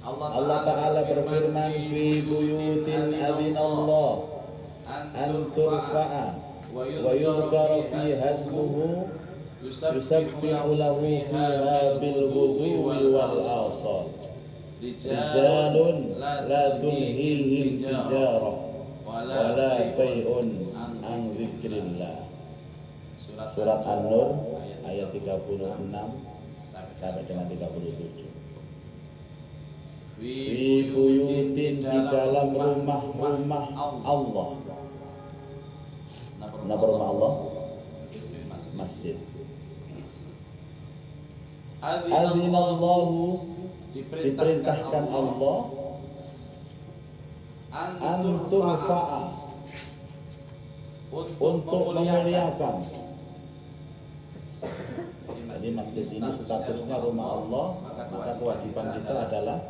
Allah Ta'ala berfirman, fi buyutin adzinallah an turfa'a wa yudhkara fiha ismuhu yusabbihu lahu fiha bil ghudwi wal asal rijalun la tulhihim tijarah wala bai'un an dzikrillah. Surat An-Nur ayat 36 sampai dengan 37. Fi buyutin, di dalam rumah-rumah Allah. Nama rumah Allah? Masjid. Adzinallahu, diperintahkan Allah an turfa'a, untuk memuliakan. Jadi masjid ini statusnya rumah Allah, maka kewajiban kita adalah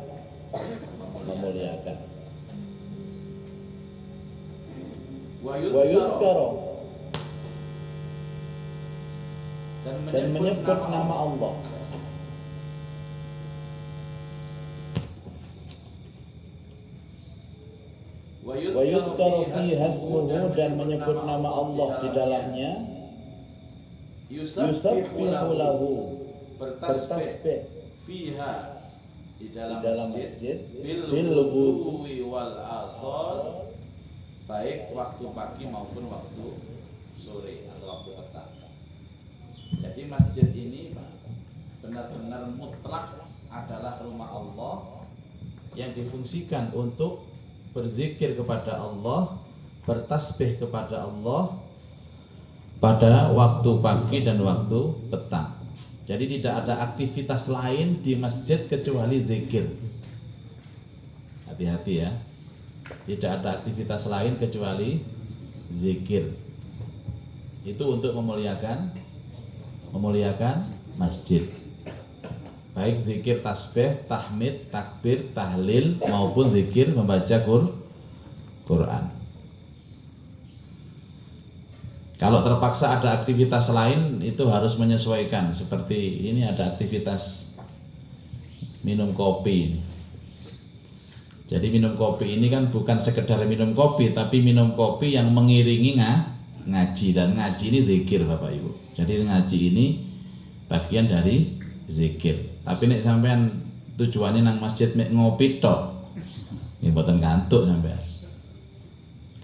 memuliakan. Wa yudhkara, dan menyebut nama Allah. Wa yudhkara fiha ismuhu, dan menyebut nama Allah di dalamnya. Yusabbihu lahu, bertasbih fiha, di dalam masjid bil ghudwi wal asal, baik waktu pagi maupun waktu sore atau waktu petang. Jadi masjid ini benar-benar mutlak adalah rumah Allah yang difungsikan untuk berzikir kepada Allah, bertasbih kepada Allah pada waktu pagi dan waktu petang. Jadi tidak ada aktivitas lain di masjid kecuali zikir. Hati-hati ya. Tidak ada aktivitas lain kecuali zikir. Itu untuk memuliakan masjid. Baik zikir tasbih, tahmid, takbir, tahlil maupun zikir membaca Quran. Kalau terpaksa ada aktivitas lain, itu harus menyesuaikan. Seperti ini ada aktivitas minum kopi. Jadi minum kopi ini kan bukan sekedar minum kopi, tapi minum kopi yang mengiringi ngaji. Dan ngaji ini zikir Bapak Ibu. Jadi ngaji ini bagian dari zikir. Tapi nek sampean tujuannya nang masjid mek ngopi tok, ini mboten kantuk sampean.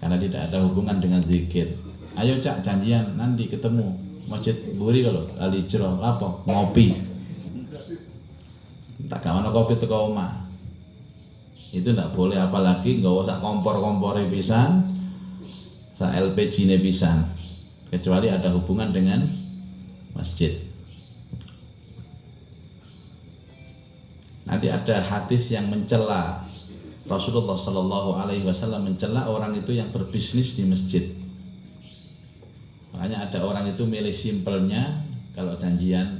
Karena tidak ada hubungan dengan zikir. Ayo cak janjian nanti ketemu masjid Buri kalau Alijro apa ngopi. Tak kawan kopi teko omah. Itu tidak boleh, apalagi nggawa sak kompor-kompore pisan, sak LPG-ne pisan. Kecuali ada hubungan dengan masjid. Nanti ada hadis yang mencela, Rasulullah Shallallahu Alaihi Wasallam mencela orang itu yang berbisnis di masjid. Makanya ada orang itu milih simpelnya, kalau janjian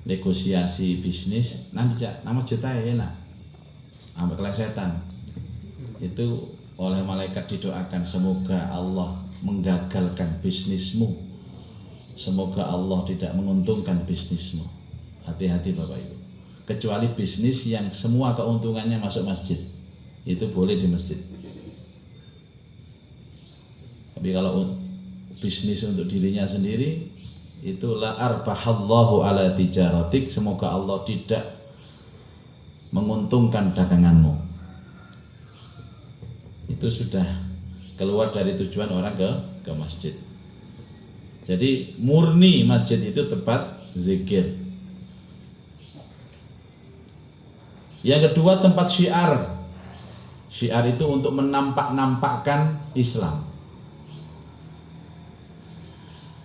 negosiasi bisnis nanti cak nama cetai enak, sampai kelesetan. Itu oleh malaikat didoakan, semoga Allah menggagalkan bisnismu, semoga Allah tidak menguntungkan bisnismu. Hati-hati Bapak Ibu. Kecuali bisnis yang semua keuntungannya masuk masjid, itu boleh di masjid. Tapi kalau bisnis untuk dirinya sendiri, itu la arbahallahu ala tijaratik, semoga Allah tidak menguntungkan daganganmu. Itu sudah keluar dari tujuan orang ke masjid. Jadi murni masjid itu tempat zikir. Yang kedua tempat syiar. Syiar itu untuk menampak-nampakkan Islam.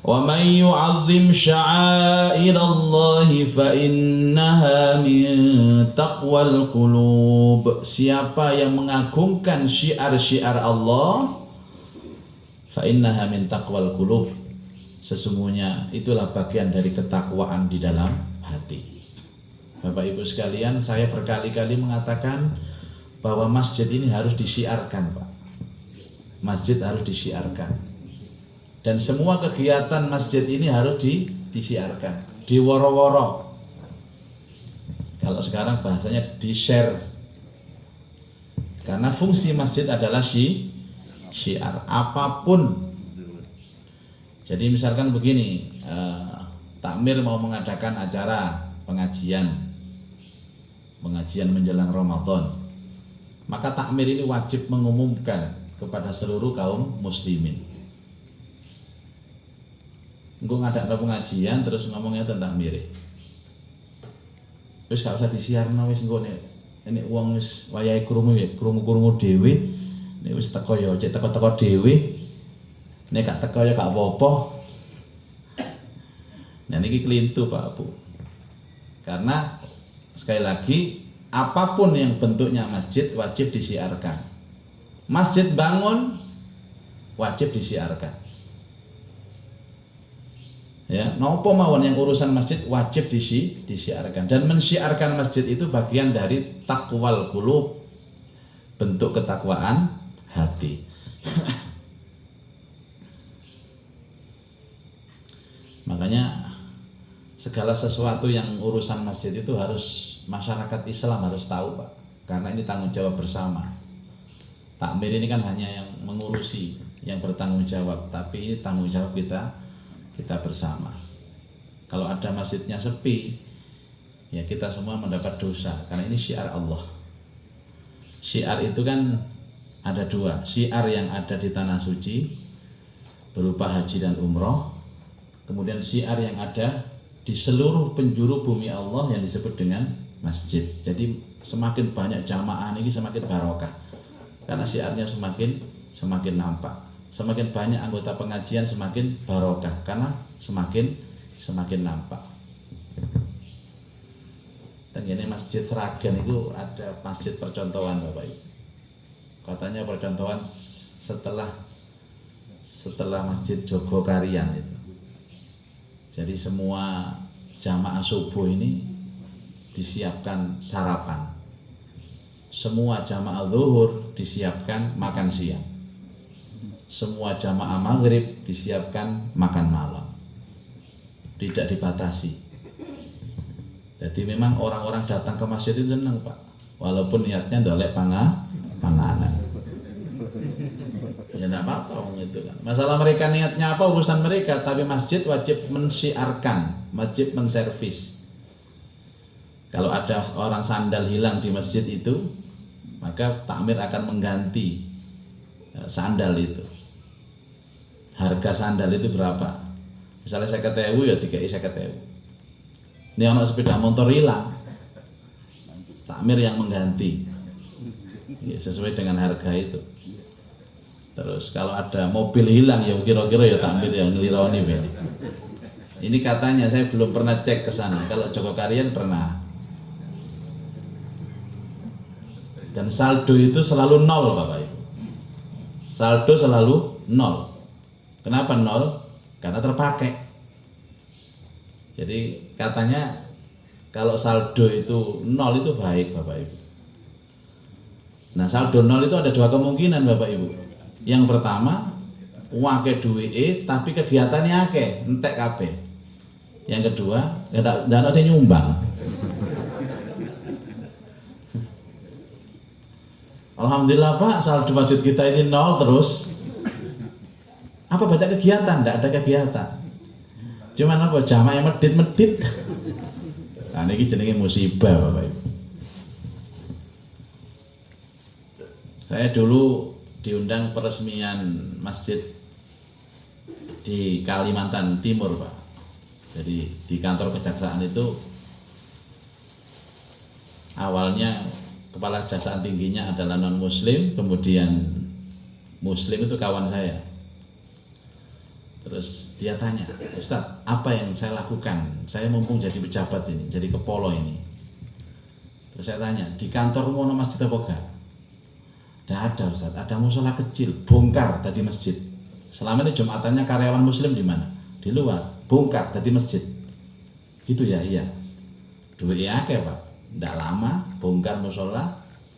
Wa may yu'azzim sya'airallahi fa innaha min taqwal qulub. Siapa yang mengagungkan syiar-syiar Allah, fa innaha min taqwal qulub, sesungguhnya itulah bagian dari ketakwaan di dalam hati. Bapak Ibu sekalian, saya berkali-kali mengatakan bahwa masjid ini harus disiarkan, Pak. Masjid harus disiarkan. Dan semua kegiatan masjid ini harus disiarkan, diworo-woro. Kalau sekarang bahasanya di-share. Karena fungsi masjid adalah syiar apapun. Jadi misalkan begini, takmir mau mengadakan acara pengajian menjelang Ramadan, maka takmir ini wajib mengumumkan kepada seluruh kaum muslimin. Engko ngadakno pengajian terus ngomongnya tentang mirip. Wis gak usah disiarno wis engko nek wong wis wayahe krungu dhewe, nek wis teko ya cek teko-teko dhewe. Nek gak teko ya gak apa-apa. Nah niki kelintu Pak Bu. Karena sekali lagi apapun yang bentuknya masjid wajib disiarkan. Masjid bangun wajib disiarkan. Ya, nopo mawon yang urusan masjid wajib disiarkan, dan mensiarkan masjid itu bagian dari takwal qulub, bentuk ketakwaan hati. Makanya segala sesuatu yang urusan masjid itu harus masyarakat Islam harus tahu Pak, karena ini tanggung jawab bersama. Takmir ini kan hanya yang mengurusi, yang bertanggung jawab, tapi ini tanggung jawab kita bersama. Kalau ada masjidnya sepi, ya kita semua mendapat dosa, karena ini syiar Allah. Syiar itu kan ada dua, syiar yang ada di tanah suci berupa haji dan umroh, kemudian syiar yang ada di seluruh penjuru bumi Allah yang disebut dengan masjid. Jadi semakin banyak jamaah ini semakin barokah, karena syiarnya semakin nampak. Semakin banyak anggota pengajian semakin barokah, karena semakin nampak. Dan ini Masjid Sragen itu ada masjid percontohan Bapak Ibu. Katanya percontohan setelah Masjid Jogokarian itu. Jadi semua jamaah subuh ini disiapkan sarapan. Semua jamaah zuhur disiapkan makan siang. Semua jamaah maghrib disiapkan makan malam. Tidak dibatasi. Jadi memang orang-orang datang ke masjid itu senang Pak, walaupun niatnya ndolek panganan. Ya enggak apa-apa itu kan. Masalah mereka niatnya apa urusan mereka, tapi masjid wajib mensiarkan, masjid menservis. Kalau ada orang sandal hilang di masjid itu, maka takmir akan mengganti sandal itu. Harga sandal itu berapa? Misalnya 50.000 ya 50.000. Ini anak sepeda motor hilang, takmir yang mengganti ya, sesuai dengan harga itu. Terus kalau ada mobil hilang ya kira-kira ya takmir yang ngelironi. Ini katanya, saya belum pernah cek ke sana. Kalau Jogokarian pernah. Dan saldo itu selalu nol Bapak Ibu. Saldo selalu nol. Kenapa nol? Karena terpakai. Jadi katanya kalau saldo itu nol itu baik Bapak Ibu. Nah saldo nol itu ada dua kemungkinan Bapak Ibu. Yang pertama, wake duwe tapi kegiatannya akeh, entek kabeh. Yang kedua, ndak ono sing nyumbang. Alhamdulillah Pak, saldo masjid kita ini nol terus. Apa banyak kegiatan? Ndak ada kegiatan. Cuman apa jamaah yang medit-medit. Nah ini jenenge musibah Bapak Ibu. Saya dulu diundang peresmian masjid di Kalimantan Timur Pak. Jadi di kantor kejaksaan itu awalnya kepala kejaksaan tingginya adalah non muslim, kemudian muslim itu kawan saya. Terus dia tanya, Ustadz, apa yang saya lakukan? Saya mumpung jadi pejabat ini, jadi kepolo ini. Terus saya tanya, di kantor mau masjid apa enggak? Tidak ada Ustadz, ada musola kecil, bongkar tadi masjid. Selama ini Jumatannya karyawan muslim di mana? Di luar, bongkar tadi masjid. Gitu ya, iya. Duit akeh Pak. Tidak lama, bongkar musola,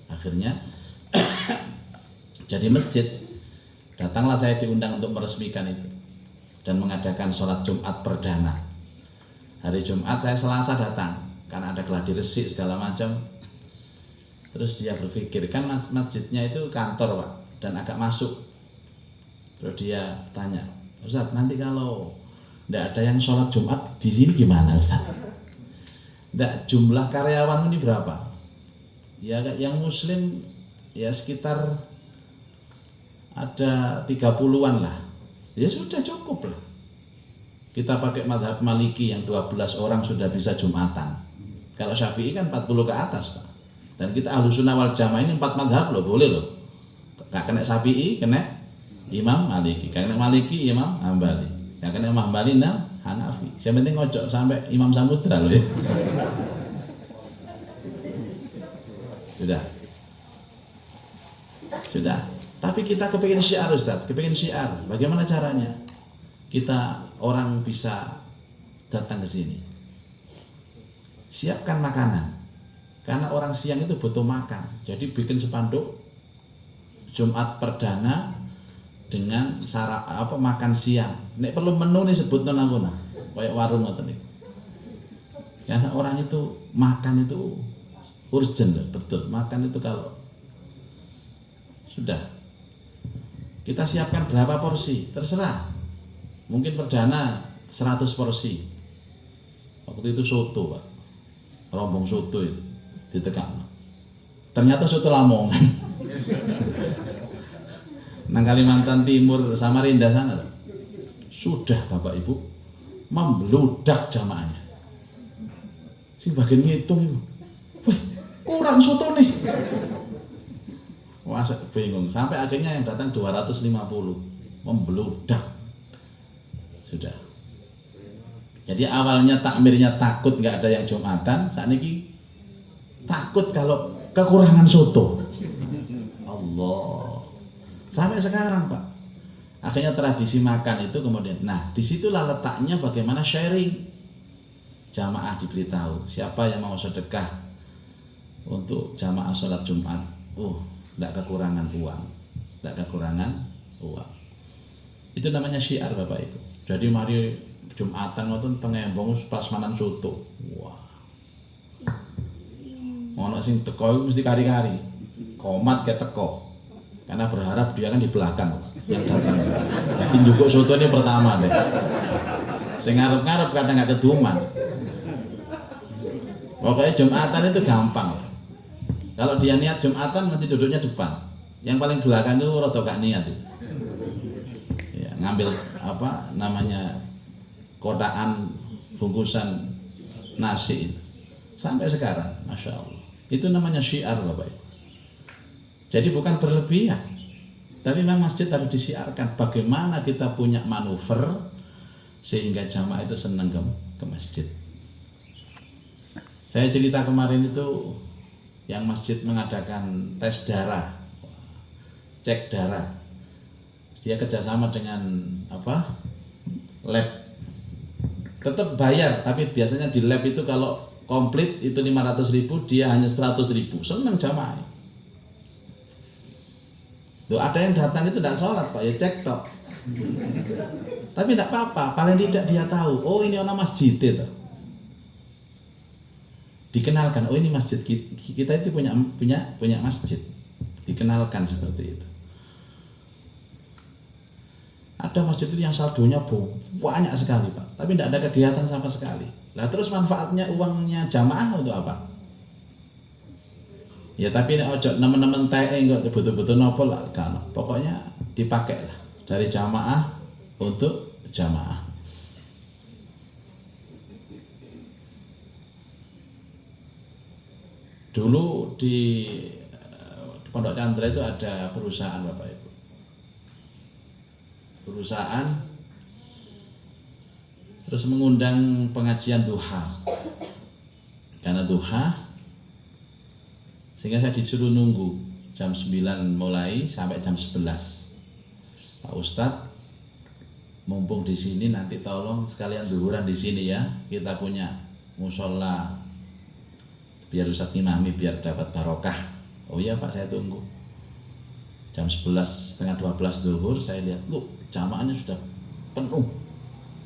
akhirnya jadi masjid. Datanglah saya diundang untuk meresmikan itu dan mengadakan sholat Jumat perdana. Hari Jumat saya Selasa datang, karena ada gladi resik segala macam. Terus dia berpikir, kan masjidnya itu kantor Pak, dan agak masuk. Terus dia tanya, Ustaz, nanti kalau tidak ada yang sholat Jumat di sini gimana Ustaz? Tidak, jumlah karyawan ini berapa? Ya yang muslim ya sekitar ada 30-an lah. Ya sudah cukup lah. Kita pakai mazhab Maliki yang 12 orang sudah bisa Jumatan. Kalau Syafi'i kan 40 ke atas Pak. Dan kita Ahlussunnah wal Jamaah ini 4 mazhab loh, boleh loh. Gak kena Syafi'i, kena Imam Maliki. Gak kena Maliki, Imam Hambali. Gak kena Imam Hambali, Hanafi. Yang penting ngocok sampai Imam Samudra loh ya. Sudah. Tapi kita kepingin syiar Ustaz, kepingin syiar. Bagaimana caranya? Kita orang bisa datang ke sini. Siapkan makanan. Karena orang siang itu butuh makan. Jadi bikin spanduk Jumat perdana dengan makan siang. Nek perlu menu nih sebut nona kayak warung atau nih. Karena orang itu makan itu urgent loh, betul. Makan itu kalau sudah kita siapkan berapa porsi, terserah. Mungkin perdana 100 porsi. Waktu itu soto Pak, rombong soto itu ditekan. Ternyata soto Lamongan. Nang Kalimantan Timur, Samarinda sana loh. Sudah Bapak Ibu membludak jamaahnya. Si bagian ngitung itu, wih kurang soto nih. Wah bingung, sampai akhirnya yang datang 250, membludak. Sudah. Jadi awalnya takmirnya takut nggak ada yang Jumatan, saat ini takut kalau kekurangan soto. Allah. Sampai sekarang Pak. Akhirnya tradisi makan itu kemudian. Nah, disitulah letaknya bagaimana sharing. Jamaah diberitahu siapa yang mau sedekah untuk jamaah sholat Jumat. Tidak kekurangan uang. Tidak kekurangan uang. Itu namanya syiar Bapak Ibu. Jadi mari Jumatan ngoten teng embong prasmanan soto. Wah. Ono sing teko mesti kari-kari. Komat ke teko. Karena berharap dia kan di belakang yang datang. Jadi njukuk soto ini pertama deh. Sing ngarep-ngarep kadang gak keduman. Pokoknya Jumatan itu gampang. Kalau dia niat Jumatan nanti duduknya depan. Yang paling belakang itu rada gak niat itu. Ya, ngambil kotaan bungkusan nasi itu sampai sekarang, Masya Allah. Itu namanya syiar Bapak Ibu. Jadi bukan berlebihan, tapi memang masjid harus disiarkan bagaimana kita punya manuver sehingga jamaah itu senang ke masjid. Saya cerita kemarin itu yang masjid mengadakan tes darah, cek darah. Dia kerjasama dengan lab. Tetap bayar, tapi biasanya di lab itu kalau komplit itu 500.000, dia hanya 100.000. Senang jamaah. Tuh ada yang datang itu tidak sholat Pak, ya cek tok. Tapi tidak apa-apa, paling tidak dia tahu, oh ini orang masjid itu. Dikenalkan, oh ini masjid kita itu punya masjid. Dikenalkan seperti itu. Ada masjid itu yang saldonya banyak sekali Pak, tapi tidak ada kegiatan sama sekali. Lah terus manfaatnya uangnya jamaah untuk apa? Ya tapi ojo nemen-nemen TE enggak betul-betul nopo lah kan. Pokoknya dipakai lah dari jamaah untuk jamaah. Dulu di Pondok Chandra itu ada perusahaan Bapak Ibu. Perusahaan terus mengundang pengajian duha. Karena duha sehingga saya disuruh nunggu jam 9 mulai sampai jam 11. Pak Ustadz, mumpung di sini nanti tolong sekalian duhuran di sini ya. Kita punya musola biar Ustadz ngimami biar dapat barokah. Oh iya Pak, saya tunggu. Jam 11, setengah 12 duhur saya lihat, jamaahnya sudah penuh.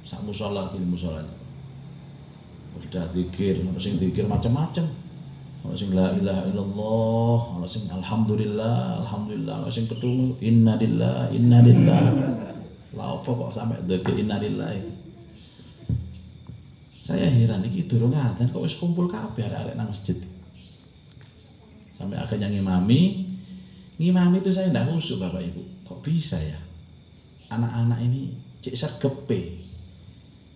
Sak musola gini musolanya. Sudah zikir, ono sing zikir macam-macam. Ono sing la ilaha illallah, ono sing alhamdulillah, ono sing ketemu innalillah. Lah apa kok sampai zikir innalillah. Saya heran iki durung adzan kok wis kumpul kabeh arek-arek nang masjid. Sampai akhirnya ngimami itu saya enggak khusyuk Bapak Ibu. Kok bisa ya? Anak-anak ini cek sergepe.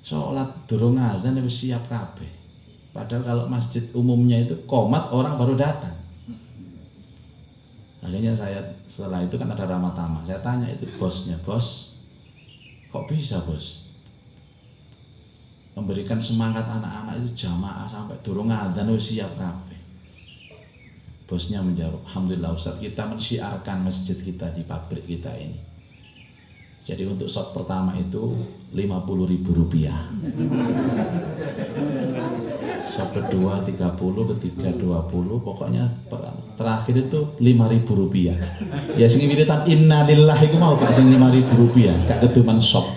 Sholat durung adzan wis siap kabeh. Padahal kalau masjid umumnya itu qomat orang baru datang. Akhirnya saya setelah itu kan ada ramah tamah. Saya tanya itu bosnya, "Bos, kok bisa, Bos? Memberikan semangat anak-anak itu jamaah sampai durung adzan wis siap kabeh." Bosnya menjawab, "Alhamdulillah Ustaz, kita mensyiarkan masjid kita di pabrik kita ini. Jadi untuk shot pertama itu Rp50.000. Shot kedua 30, ketiga 20, pokoknya terakhir itu Rp5.000. Ya sing wiritan innalillahi iku mau Pak sing Rp5.000, gak keduman shot.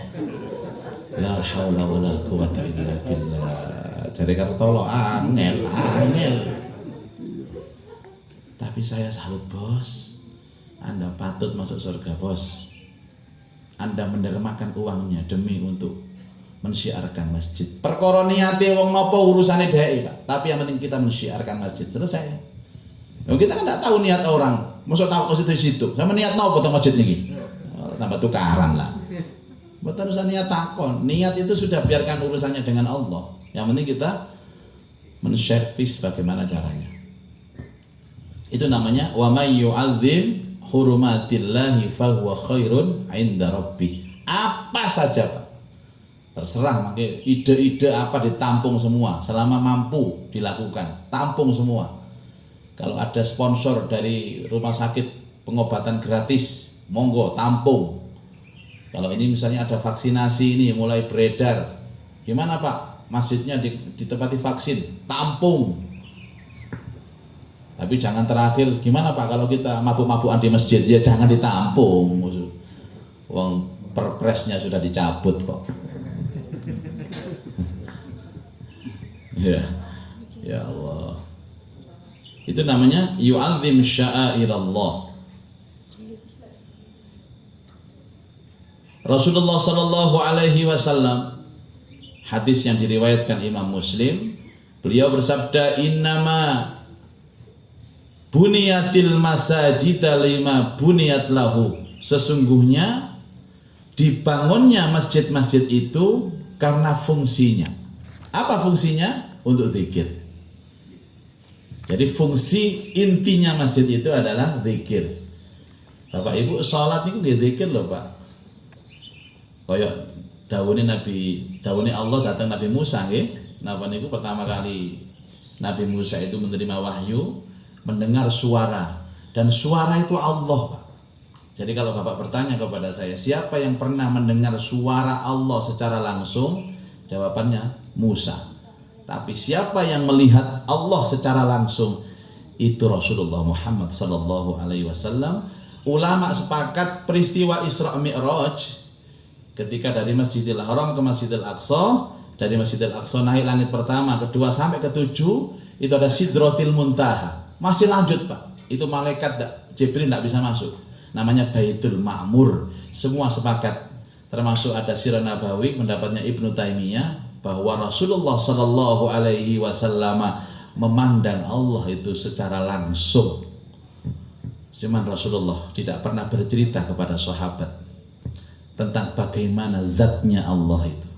La haula wala quwata illa billah. Jare Kartolo angel. Tapi saya salut bos. Anda patut masuk surga bos. Anda mendermakan uangnya demi untuk mensyiarkan masjid. Perkara niate wong napa urusane dhek, Pak. Tapi yang penting kita mensyiarkan masjid. Selesai. Nah, kita kan enggak tahu niat orang. Mosok tahu ke situ. Sama niat napa teng masjid niki? Tambah tukaran lah. Betul urusan niat takon. Niat itu sudah biarkan urusannya dengan Allah. Yang penting kita menservis bagaimana caranya. Itu namanya wa may yu'azzim hurumatillahi fahuwa khairun 'inda rabbih. Apa saja Pak. Terserah makanya ide-ide apa ditampung semua selama mampu dilakukan. Tampung semua. Kalau ada sponsor dari rumah sakit pengobatan gratis, monggo tampung. Kalau ini misalnya ada vaksinasi ini mulai beredar, gimana Pak? Masjidnya ditempati vaksin, tampung. Tapi jangan terakhir, gimana Pak kalau kita mabuk-mabukan di masjid? Ya jangan ditampung. Wong perpresnya sudah dicabut kok. Ya Allah. Itu namanya yu'azzim sya'airallah. Rasulullah sallallahu alaihi wasallam, hadis yang diriwayatkan Imam Muslim, beliau bersabda, "Innama buniyatil masajida lima buniyat lahu." Sesungguhnya dibangunnya masjid-masjid itu karena fungsinya. Apa fungsinya? Untuk zikir. Jadi fungsi intinya masjid itu adalah zikir. Bapak Ibu sholat itu nggih zikir loh Pak. Kayak dawuhe Allah datang Nabi Musa nggih. Napa niku pertama kali Nabi Musa itu menerima wahyu, mendengar suara, dan suara itu Allah, Pak. Jadi kalau Bapak bertanya kepada saya, siapa yang pernah mendengar suara Allah secara langsung? Jawabannya Musa. Tapi siapa yang melihat Allah secara langsung? Itu Rasulullah Muhammad sallallahu alaihi wasallam. Ulama sepakat peristiwa Isra Mi'raj ketika dari Masjidil Haram ke Masjidil Aqsa, dari Masjidil Aqsa naik langit pertama, kedua sampai ketujuh, itu ada Sidratil Muntaha. Masih lanjut Pak, itu malaikat Jibril tidak bisa masuk. Namanya Baitul Ma'mur. Semua sepakat, termasuk ada Sirah Nabawi, pendapatnya Ibnu Taimiyah, bahwa Rasulullah sallallahu alaihi wasallam memandang Allah itu secara langsung. Cuman Rasulullah tidak pernah bercerita kepada sahabat tentang bagaimana zatnya Allah itu.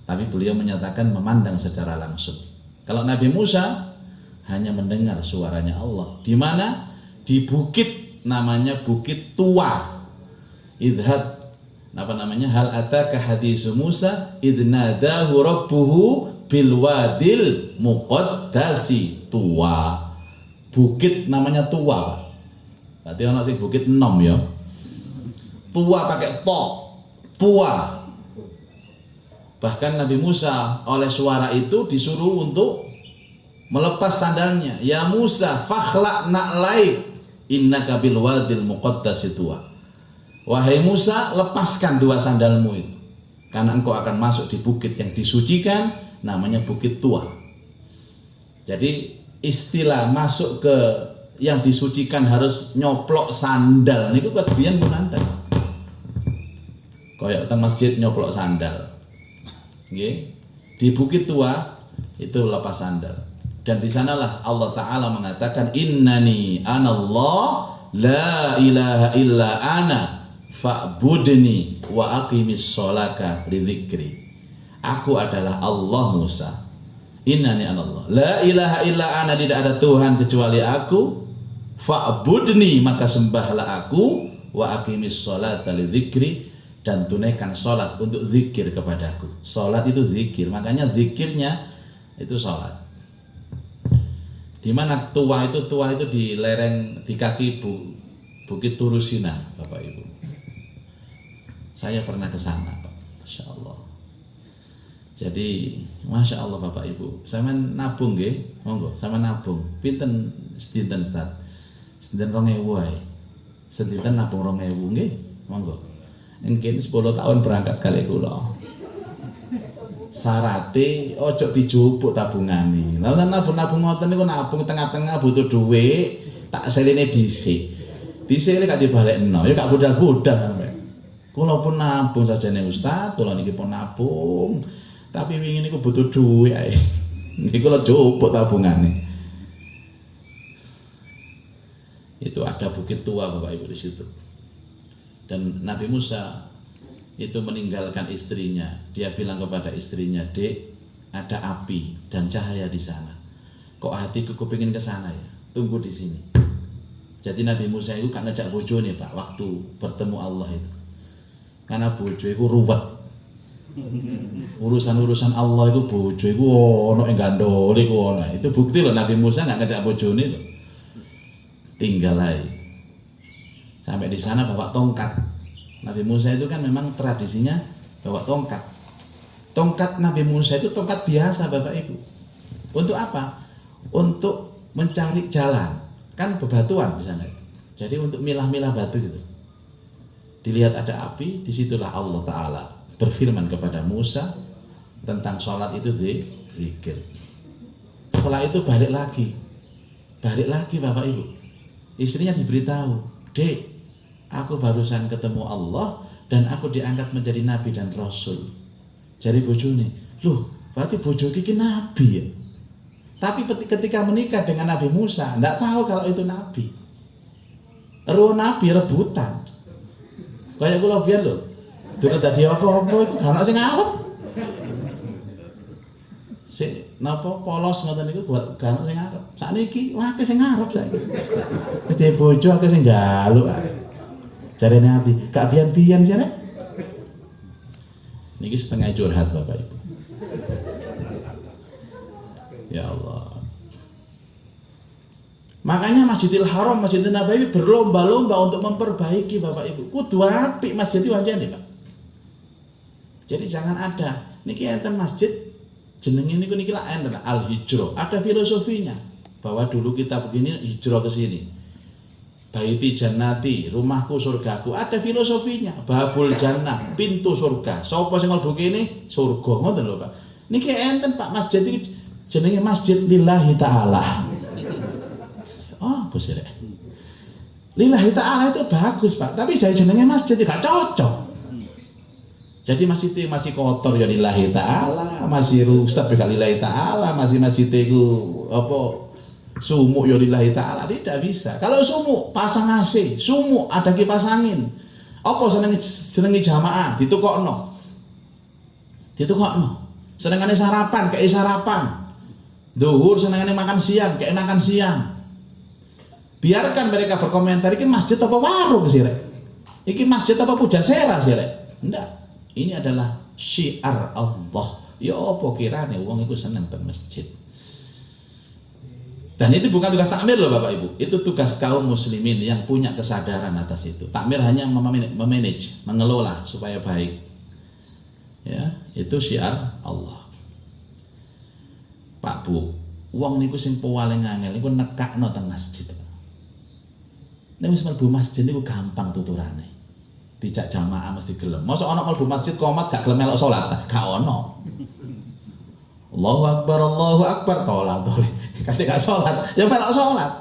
Tapi beliau menyatakan memandang secara langsung. Kalau Nabi Musa hanya mendengar suaranya Allah. Di mana? Di bukit, namanya Bukit Tua. Idhab, apa namanya? Hal ataka hadisu Musa idnadahu rabbuhu bil wadil muqaddasi Tua. Bukit namanya Tua. Berarti ana sing bukit enom ya. Tua pakai to, Tua. Bahkan Nabi Musa oleh suara itu disuruh untuk melepas sandalnya. Ya Musa, fakhla' na'laik innaka bil wadil muqaddasi Tua. Wahai Musa, lepaskan dua sandalmu itu, karena engkau akan masuk di bukit yang disucikan namanya Bukit Tua. Jadi istilah masuk ke yang disucikan harus nyoplok sandal niku kebiyen pun nanten. Kayak teng masjid nyoplok sandal. Nggih. Di Bukit Tua itu lepas sandal. Dan di sanalah Allah Ta'ala mengatakan innani anallah la ilaha illa ana fa'budni wa aqimis sholaka lidzikri. Aku adalah Allah Musa. Innani anallah la ilaha illa ana, tidak ada Tuhan kecuali aku. Fa'budni, maka sembahlah aku. Wa aqimis sholata lidzikri, dan tunaikan sholat untuk zikir kepadaku. Sholat itu zikir, makanya zikirnya itu sholat. Di mana tua itu di lereng, di kaki Bukit Turusina, Bapak Ibu. Saya pernah ke sana, Pak. Masya Allah. Jadi, Masya Allah Bapak Ibu. Sama nabung nggih, monggo, sama nabung. Pinten sedinten Ustaz? Sedinten 2000 wae. Sedinten nabung 2000 nggih, monggo. Mungkin 10 tahun berangkat kali kula. Sarate ojo dijupuk tabungane. Lah usah nabung-nabung ngoten niku, nabung tengah-tengah butuh duit, tak seline dhisik. Dhisik gak dibalekno, ya gak budal-budal sampe. Kula pun nabung sajane Ustaz, kula niki pun nabung. Tapi wingi niku butuh duit ae. Niki kula jupuk tabungane. Itu ada Bukit Tua Bapak Ibu di situ. Dan Nabi Musa itu meninggalkan istrinya. Dia bilang kepada istrinya, "Dek, ada api dan cahaya di sana. Kok hatiku kepingin ke sana ya? Tunggu di sini." Jadi Nabi Musa itu gak ngejak bojone, Pak, waktu bertemu Allah itu. Karena bojo itu ruwet. Urusan-urusan Allah itu bojo itu ono yang gandoli ono. Itu bukti loh Nabi Musa gak ngejak bojone loh. Tinggal aja. Sampai di sana bawa tongkat. Nabi Musa itu kan memang tradisinya bawa tongkat. Tongkat Nabi Musa itu tongkat biasa Bapak Ibu. Untuk apa? Untuk mencari jalan. Kan bebatuan di sana. Jadi untuk milah-milah batu gitu. Dilihat ada api, disitulah Allah Ta'ala berfirman kepada Musa tentang sholat itu zikir. Setelah itu balik lagi Bapak Ibu. Istrinya diberitahu, "Dek, aku barusan ketemu Allah dan aku diangkat menjadi nabi dan rasul." Jadi bojone, "Loh, berarti bojo iki nabi ya?" Tapi ketika menikah dengan Nabi Musa, enggak tahu kalau itu nabi. Ruh nabi rebutan. Kayak kula biyen lho. Durung dadi apa-apa iku gak ono sing ngarep. Sik napa polos ngoten niku gak ono sing ngarep. Sakniki akeh sing ngarep saiki. Wis dhewe bojo akeh sing njaluk ae. Jarene ati, gak biyen-biyen sih nek. Niki setengah curhat Bapak Ibu. Ya Allah. Makanya Masjidil Haram, Masjidil Nabawi berlomba-lomba untuk memperbaiki Bapak Ibu. Kudu apik masjid iki wancane, Pak. Jadi jangan ada niki enten masjid jenenge niku niki lak enten Al-Hijrah. Ada filosofinya bahwa dulu kita begini hijrah ke sini. Baiti jannati, rumahku surgaku. Ada filosofinya. Babul jannah, pintu surga. Sapa sing mlebu kene surga, ngoten lho, Pak. Niki enten Pak, masjid iki jenenge Masjid Lillahi Ta'ala. Oh, bos rek. Lillahi Ta'ala itu bagus, Pak. Tapi jadi jenenge masjid gak cocok. Jadi masih kotor ya lillahi ta'ala, masih rusak ya lillahi ta'ala, masih itu apa sumuk ya lillahi ta'ala, tidak bisa. Kalau sumuk pasang AC, sumuk ada kipas angin. Apa senengi jamaah ditukokno. Senengane sarapan kayak sarapan. Duhur senengane makan siang kayak makan siang. Biarkan mereka berkomentar, iki masjid apa warung sih rek? Iki masjid apa pujasera sih rek? Enggak. Ini adalah syiar Allah. Ya apa kirane wong iku seneng teng masjid. Dan itu bukan tugas takmir loh Bapak Ibu. Itu tugas kaum muslimin yang punya kesadaran atas itu. Takmir hanya memanage, mengelola supaya baik. Ya, itu syiar Allah. Pak Bu, wong niku sing paling angel niku nekakno teng masjid. Nek wis mlebu masjid niku gampang tuturane. Dijak jamaah mesti gelem. Mosok ana mlebu masjid komat gak gelem melok salat, gak ono. Allahu Akbar, tolak. Kata gak sholat, ya melok sholat.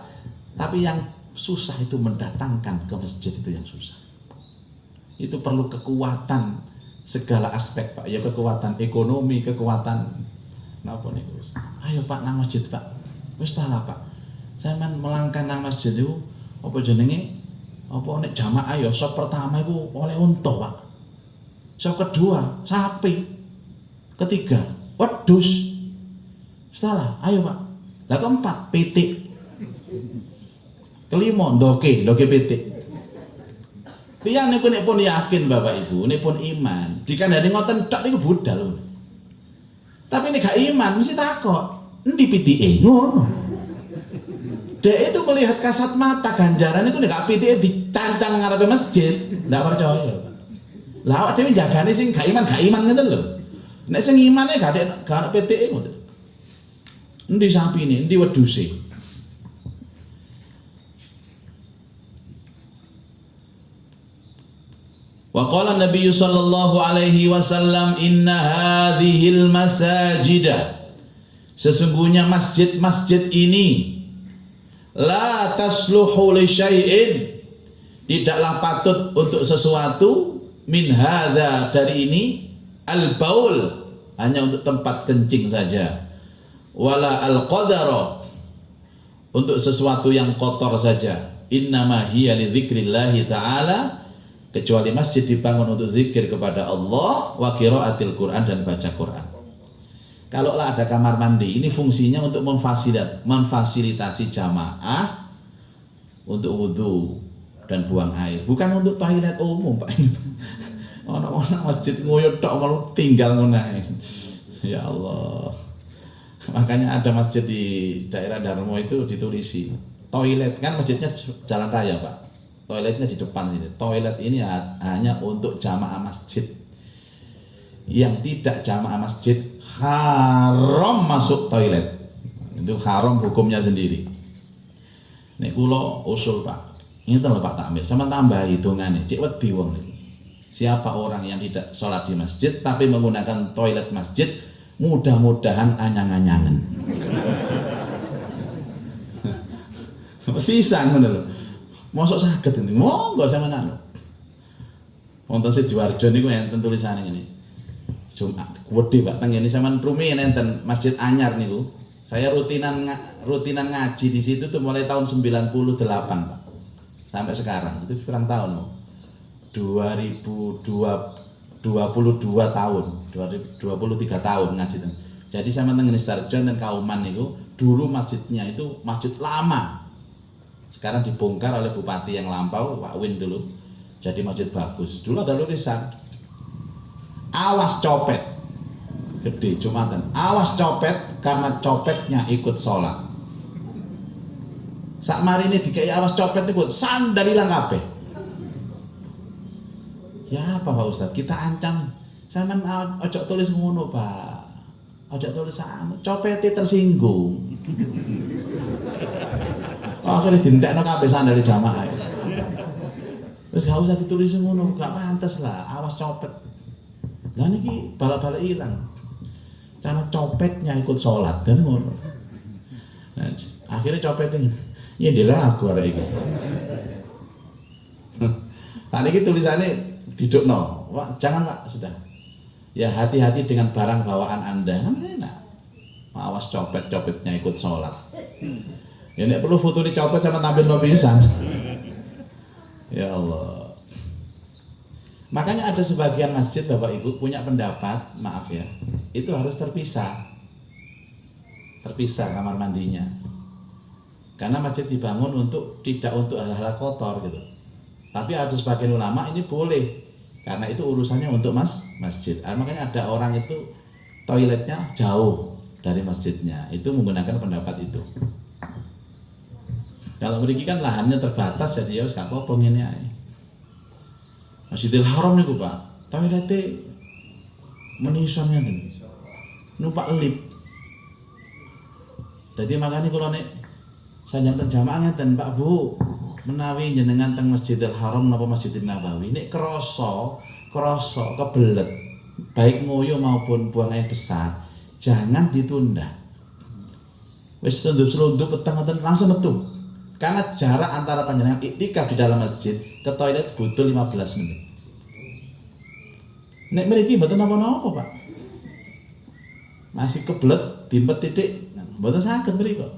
Tapi yang susah itu mendatangkan ke masjid, itu yang susah. Itu perlu kekuatan segala aspek Pak, ya kekuatan ekonomi, kekuatan napa niku. Ayo Pak nang masjid Pak. Wis ta lah Pak. Sampeyan melangkah nang masjid itu apa jenenge? Apa nek jamaah ya sop pertama iku oleh unta Pak. Sop kedua sapi. Ketiga wedhus. Wis ta lah, ayo Pak. Lah keempat pitik. Kelima ndoke pitik. Tiyang niku nek pun yakin Bapak Ibu, nek pun iman, dikandani ngoten tok niku budal. Tapi nek gak iman mesti takok, endi pitike? Ngono. Dek itu melihat kasat mata ganjaran niku nek gak pitike dicancang ngarepe masjid, ndak percaya. Lah awak dhewe jagane sing gak iman ngoten lho. Nek sing imane gak ana pitike ngoten. Endi sapine, endi wedhuse? Wa qala Nabi sallallahu alaihi wasallam inna hadhil masajida, sesungguhnya masjid-masjid ini la tasluhu li syai'in, tidaklah patut untuk sesuatu, min hadza, dari ini, al baul, hanya untuk tempat kencing saja, wala al qadara, untuk sesuatu yang kotor saja, innama hiya li dzikrillahi ta'ala, kecuali masjid dibangun untuk zikir kepada Allah, wa qiraatil Quran, dan baca Quran. Kalau lah ada kamar mandi, ini fungsinya untuk memfasilitasi jamaah untuk wudhu dan buang air, bukan untuk toilet umum Pak. Orang masjid ngoyo tok malu tinggal ngono. Ya Allah. Makanya ada masjid di daerah Darmo itu ditulisi toilet, kan masjidnya jalan raya Pak. Toiletnya di depan ini. Toilet ini hanya untuk jamaah masjid. Yang tidak jamaah masjid haram masuk toilet. Itu haram hukumnya sendiri. Nek kula usul Pak. Ngeten lho Pak Takmir, sama tambah hitungane. Cek wedi wong niku. Siapa orang yang tidak sholat di masjid tapi menggunakan toilet masjid, mudah-mudahan anyang-anyangan. Sisa ngono lho. Mosok saged ini, monggo sampeyan anu. Wonten Sidoarjo niku enten tulisane ngene. Jumat gede Pak, teng ngene sampean rumiyin enten Masjid Anyar niku. Saya rutinan ngaji di situ tuh mulai tahun 98 Pak. Sampai sekarang itu kurang tahun loh. 2022 tahun, 23 tahun ngaji teng. Jadi sampean teng ngene Sidoarjo dan Kauman niku dulu masjidnya itu masjid lama. Sekarang dibongkar oleh bupati yang lampau, Pak Win dulu. Jadi masjid bagus. Dulu ada tulisan, awas copet. Gede Jumatan. Awas copet karena copetnya ikut sholat. Sak mari ini dikai awas copet itu sandal ilang kabeh. Ya apa Pak Ustadz? Kita ancam. Sampeyan ojo tulis ngono Pak. Ojo tulis anu, copete tersinggung. Akhirnya dintekno kabeh sandal jamaah. Wis gak usah ditulis ngono, gak pantes lah, awas copet. Lah niki bala-bala ilang. Karena copetnya ikut sholat dan ngono. Nah, akhirnya copetnya ya diragu arek iki. Nah niki tulisannya didukno. Wah, jangan Pak, sudah. Ya hati-hati dengan barang bawaan Anda, kan enak. Awas copetnya ikut sholat. Ya nek perlu foto dicopet sama tampil no pisan. Ya Allah. Makanya ada sebagian masjid Bapak Ibu punya pendapat, maaf ya, itu harus terpisah kamar mandinya. Karena masjid dibangun tidak untuk hal-hal kotor gitu. Tapi ada sebagian ulama ini boleh, karena itu urusannya untuk masjid. Makanya ada orang itu toiletnya jauh dari masjidnya, itu menggunakan pendapat itu. Kalau mriki kan lahannya terbatas, jadi ya wis gak apa-apa ngene ae. Masjidil Haram niku Pak, toilete menison ngeten. Numpak lip. Jadi makanya kalau nek sanjang teng jamaah ngeten Pak Bu, menawi jenengan teng Masjidil Haram napa Masjidil Nabawi nek krasa kebelet baik ngoyo maupun buang air besar, jangan ditunda. Wis selundup-selundup peteng-peteng langsung metu. Karena jarak antara panjenengan iktikaf di dalam masjid ke toilet butuh 15 menit. Nek mriki mboten napa-napa, Pak. Masih kebelet dimpet titik, mboten saged mriki kok.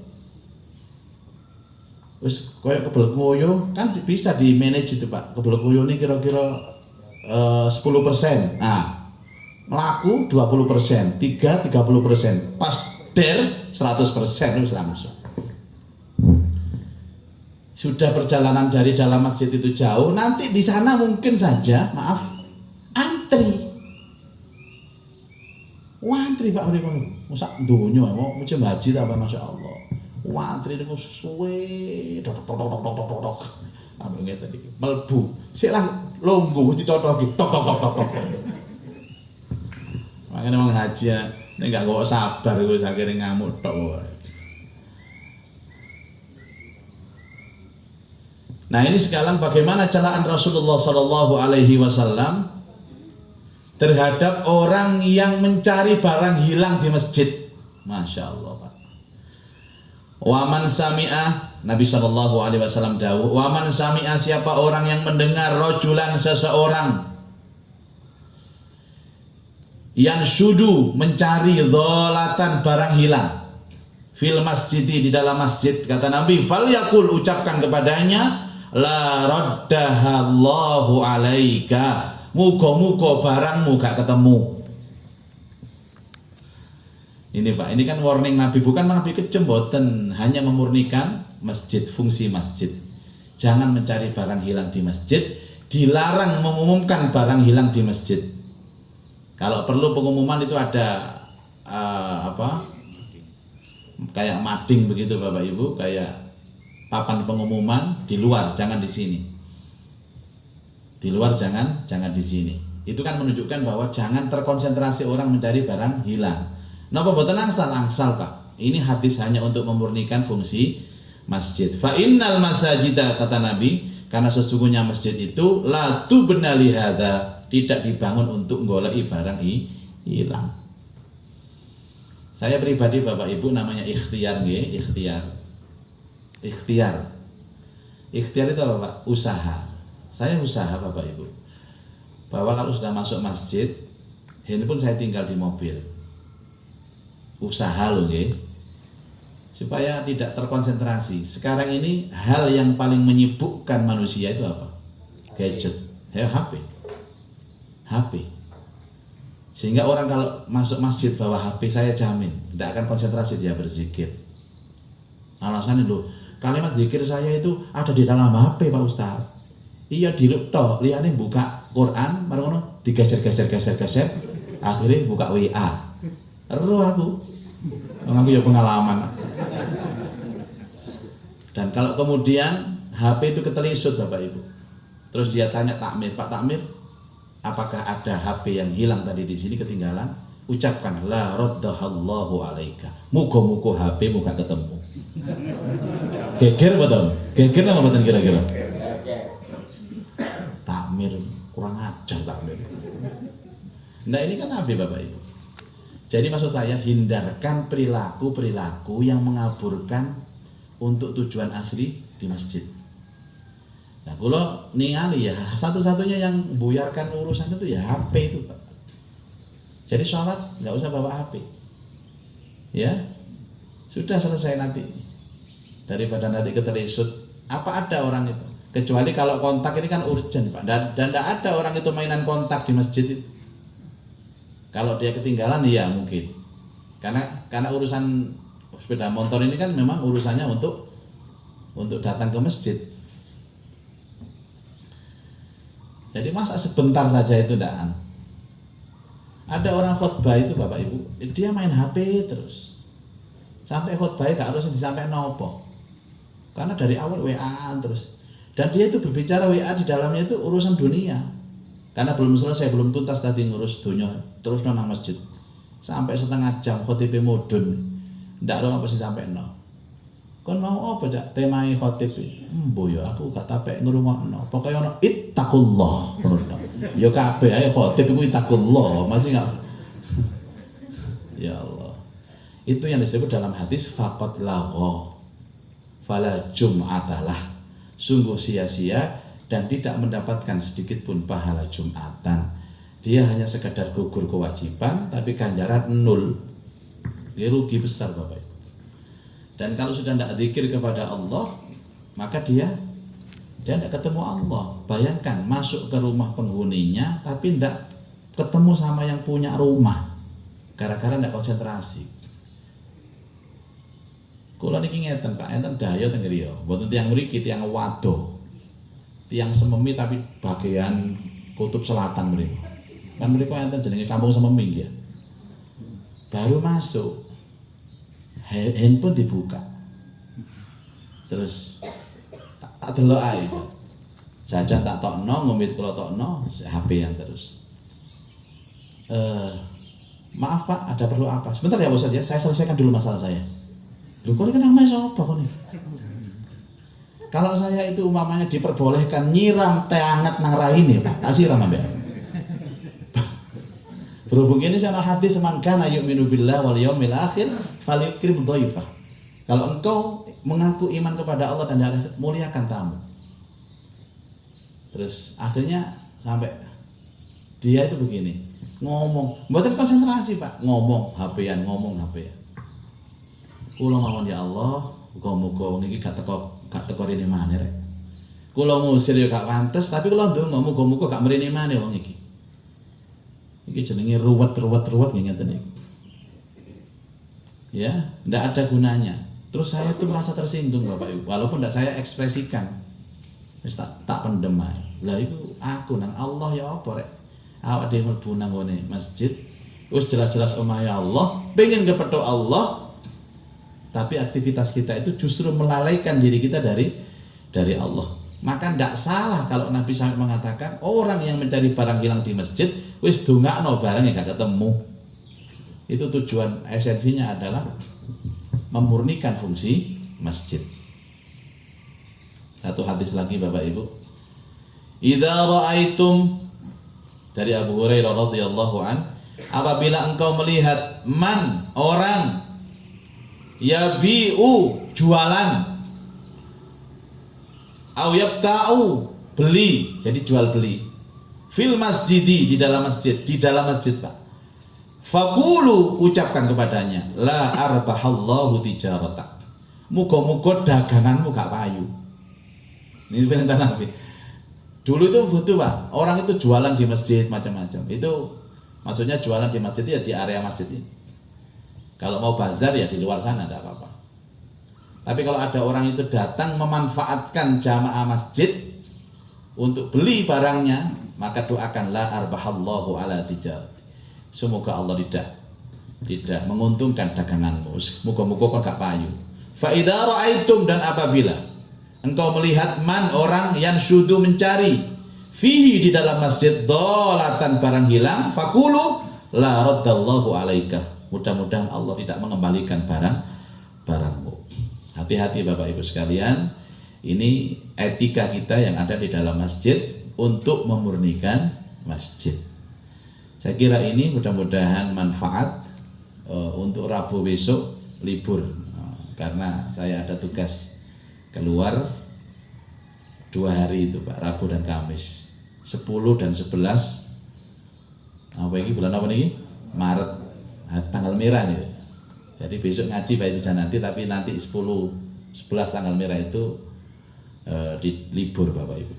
Wis koyo kebelet ngoyo kan bisa di manage itu, Pak. Kebelet ngoyo ini kira-kira 10%. Nah, melaku 20%, 30%. Pas der 100% wis langsung. Sudah perjalanan dari dalam masjid itu jauh, nanti di sana mungkin saja, maaf, antri. Wantri Pak mriko niku. Sak donya mau musim haji ta apa masyaallah. Wantri niku suwe tok. Ambek ngeten iki. Melbu. Sik lah longgo ditotoki tok. Makane wong haji nek gak kok sabar iku sakire ngamuk tok wae. Nah, ini sekarang bagaimana celaan Rasulullah Shallallahu Alaihi Wasallam terhadap orang yang mencari barang hilang di masjid. Masya Allah, Pak. Waman sami'ah, Nabi Shallallahu Alaihi Wasallam dawuh, waman sami'ah, siapa orang yang mendengar rojulan seseorang yang sudu mencari dholatan barang hilang fil masjidi di dalam masjid, kata Nabi, fal yakul, ucapkan kepadanya, la raddahallahu alaika, muga-muga barangmu gak ketemu. Ini Pak, ini kan warning Nabi, bukan Nabi kejem, boten, hanya memurnikan masjid, fungsi masjid. Jangan mencari barang hilang di masjid, dilarang mengumumkan barang hilang di masjid. Kalau perlu pengumuman itu ada kayak mading begitu Bapak Ibu, kayak papan pengumuman di luar, jangan di sini. Di luar jangan di sini. Itu kan menunjukkan bahwa jangan terkonsentrasi orang mencari barang hilang. Napa mboten angsal-angsal, Pak? Ini hadis hanya untuk memurnikan fungsi masjid. Fa innal masajida, kata Nabi, karena sesungguhnya masjid itu la tubna li hadza, tidak dibangun untuk goleki barang hilang. Saya pribadi Bapak Ibu namanya ikhtiar nggih, ikhtiar. Ikhtiar itu apa Pak? Usaha. Saya usaha Bapak Ibu, bahwa kalau sudah masuk masjid, handphone saya tinggal di mobil. Usaha loh nggih, supaya tidak terkonsentrasi. Sekarang ini hal yang paling menyibukkan manusia itu apa? Gadget, HP. Sehingga orang kalau masuk masjid bawa HP, saya jamin tidak akan konsentrasi dia berzikir. Alasannya loh, kalimat zikir saya itu ada di dalam HP Pak Ustaz. Iya dirupto, liane buka Quran, mari ngono digeser, akhirnya buka WA. Ero aku ya pengalaman. Dan kalau kemudian HP itu ketelisut Bapak Ibu, terus dia tanya takmir, Pak Takmir, apakah ada HP yang hilang tadi di sini ketinggalan? Ucapkan la raddahallahu alaika, muga-muga HP muga ketemu. Geger betul, geger apa betul kira-kira? Takmir kurang ajar takmir. Nah ini kan Nabi Bapak Ibu. Jadi maksud saya, hindarkan perilaku yang mengaburkan untuk tujuan asli di masjid. Nah kalau ningali ya, satu-satunya yang buyarkan urusan itu ya HP itu Pak. Jadi sholat nggak usah bawa HP. Ya, sudah selesai nanti. Daripada nanti ketelisut, apa ada orang itu? Kecuali kalau kontak ini kan urgent Pak, dan tidak ada orang itu mainan kontak di masjid itu. Kalau dia ketinggalan ya mungkin, karena urusan sepeda motor ini kan memang urusannya untuk datang ke masjid. Jadi masa sebentar saja itu tidak. Ada orang khotbah itu Bapak Ibu, dia main HP terus sampai khotbah gak harus disampaikan nopo. Karena dari awal WA terus, dan dia itu berbicara WA di dalamnya itu urusan dunia, karena belum selesai, belum tuntas tadi ngurus dunia, terus nang masjid sampai setengah jam khotib mudun, ndak ada apa sih sampai no. Kon mau apa cak temai khotib? Boyo aku gak tapek ngrungokno. Pokoke ono ittaqullah. Ya kabeh ae khotib iku ittaqullah, masih enggak. Ya Allah. Itu yang disebut dalam hadis faqad lagha fala jum'atalah. Sungguh sia-sia dan tidak mendapatkan sedikit pun pahala Jumatan. Dia hanya sekadar gugur kewajiban tapi ganjaran nol. Dia rugi besar Bapak Ibu. Dan kalau sudah tidak zikir kepada Allah, maka dia tidak ketemu Allah. Bayangkan masuk ke rumah penghuninya tapi tidak ketemu sama yang punya rumah. Gara-gara tidak konsentrasi. Kula niki ngeten Pak, enten daya teng griya. Mboten tiyang mriki tiyang wado. Tiyang Sememi tapi bagian kutub selatan mriku. Kan mriku enten jenenge Kampung Sememi ya. Baru masuk handphone dibuka. Terus tak delok ae. Jajan tak tokno, ngombe kula tokno, HP-an terus. Maaf Pak, ada perlu apa? Sebentar ya Ustaz ya, saya selesaikan dulu masalah saya. Lho kok ini namanya sapa kok nih? Kalau saya itu umpamanya diperbolehkan nyiram teh hangat nang raine Pak, tak siram ambek. Berhubung ini sama hadis semangkana yu'minu billah wal yaumil akhir falyukrim dhaifah. Kalau engkau mengaku iman kepada Allah dan akhirat, muliakan tamu. Terus akhirnya sampai dia itu begini, ngomong, mboten konsentrasi Pak, ngomong HP-an. Kula mawon ya Allah, muga-muga wong iki gak teko rene maneh rek. Kula ngusir ya gak pantes, tapi kula ndonga muga-muga gak mrene maneh wong iki. Iki jenenge ruwet ngeten iki. Ya, ndak ada gunanya. Terus saya tuh merasa tersinggung Bapak Ibu, walaupun ndak saya ekspresikan. Wis tak pendem ae. Lah iku aku nang Allah ya apa rek? Awak dhewe mlebu nang ngene masjid, wis jelas-jelas omahe Allah, pengen kepethuk Allah. Tapi aktivitas kita itu justru melalaikan diri kita dari Allah. Maka tidak salah kalau Nabi sampai mengatakan orang yang mencari barang hilang di masjid wis dongakno barangnya gak ketemu. Itu tujuan esensinya adalah memurnikan fungsi masjid. Satu hadis lagi Bapak Ibu. Idza ra'aitum, dari Abu Hurairah radhiyallahu an, apabila engkau melihat man orang yabi'u jualan, au yabta'u beli, jadi jual beli, fil masjidi di dalam masjid Pak. Fakulu, ucapkan kepadanya, la arbahallahu tijaratak, muga-muga daganganmu gak payu. Ini perintah Nabi. Dulu itu betul Pak, orang itu jualan di masjid macam-macam. Itu maksudnya jualan di masjid ya di area masjid ini. Kalau mau bazar ya di luar sana tidak apa-apa. Tapi kalau ada orang itu datang memanfaatkan jamaah masjid untuk beli barangnya, maka doakan la arbahallahu ala tijar. Semoga Allah tidak menguntungkan daganganmu. Moga-moga kau gak payu. Fa idza ra'aitum, dan apabila engkau melihat man orang yang syudu mencari fihi di dalam masjid dolatan barang hilang, fakulu la raddallahu alaika. Mudah-mudahan Allah tidak mengembalikan barangmu. Hati-hati Bapak Ibu sekalian, ini etika kita yang ada di dalam masjid untuk memurnikan masjid. Saya kira ini mudah-mudahan manfaat untuk Rabu besok libur, karena saya ada tugas keluar 2 hari itu Pak, Rabu dan Kamis, 10 dan 11 apa ini, bulan apa nih? Maret, tanggal merah nih. Jadi besok ngaji Pak itu nanti, tapi nanti 10-11 tanggal merah itu di libur Bapak Ibu.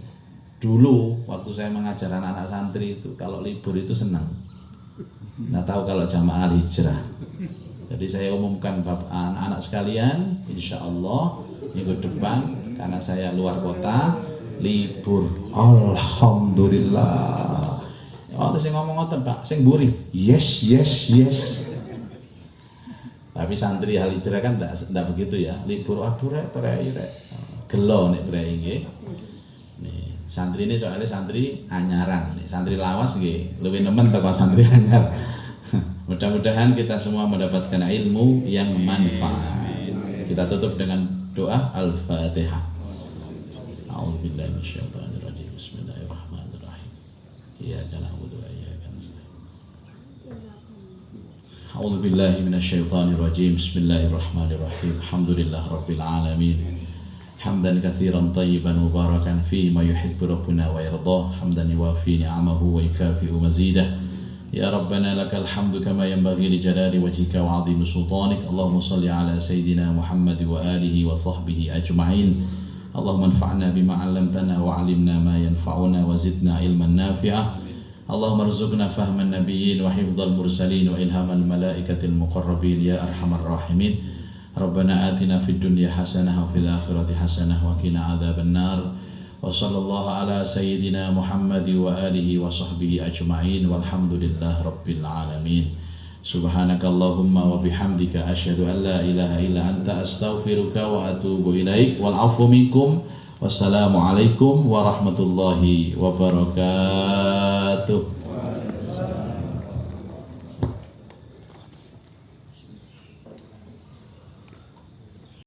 Dulu waktu saya mengajar anak-anak santri itu kalau libur itu senang. Nggak tahu kalau jamaah hijrah. Jadi saya umumkan anak-anak sekalian, insya Allah minggu depan karena saya luar kota libur. Alhamdulillah. Oh, terus saya ngomong ngoten Pak, saya mburi. Yes. Tapi santri hal hijrah kan enggak begitu ya. Libur aduh rek. Gelo nek prei nggih. Nih, santri ini soalnya santri anyaran, nih santri lawas nggih, luwih nemen teko santri anyar. Mudah-mudahan kita semua mendapatkan ilmu yang manfaat. Kita tutup dengan doa Al-Fatihah. A'udzubillahi minasyaitonir rajim. Bismillahirrahmanirrahim. Iyyaka na'budu wa iyyaka nasta'in. A'udzu billahi minasyaitonir rajim. Bismillahirrahmanirrahim. Alhamdulillah rabbil alamin. Hamdan katsiran tayyiban mubarakan fihi ma yuhibbu rabbuna wa yardah. Hamdan yuwafi ni'amahu wa yukafi'u mazidah. Ya Rabbana lakal hamdu kama yanbaghi li jalali wajhika wa 'azimi sultanik. Allahumma shalli ala sayidina Muhammad wa alihi wa sahbihi ajma'in. Allahumma anfa'na bima 'allamtana wa 'allimna ma yanfa'una wa zidna ilman nafi'a. Allahumma arzuqna fahman nabiyyin wa hifdzal mursalin wa ilhamal malaikatil muqarrabin ya arhamar rahimin. Rabbana atina fid dunya hasanah wa fil akhirati hasanah wa qina adzaban nar. Wa sallallahu ala sayyidina Muhammad wa alihi wa sahbihi ajma'in walhamdulillahi rabbil alamin. Subhanakallahumma wa bihamdika asyhadu an la ilaha illa anta astaghfiruka wa atubu ilaik wal 'afwu minkum. Wassalamualaikum warahmatullahi wabarakatuh.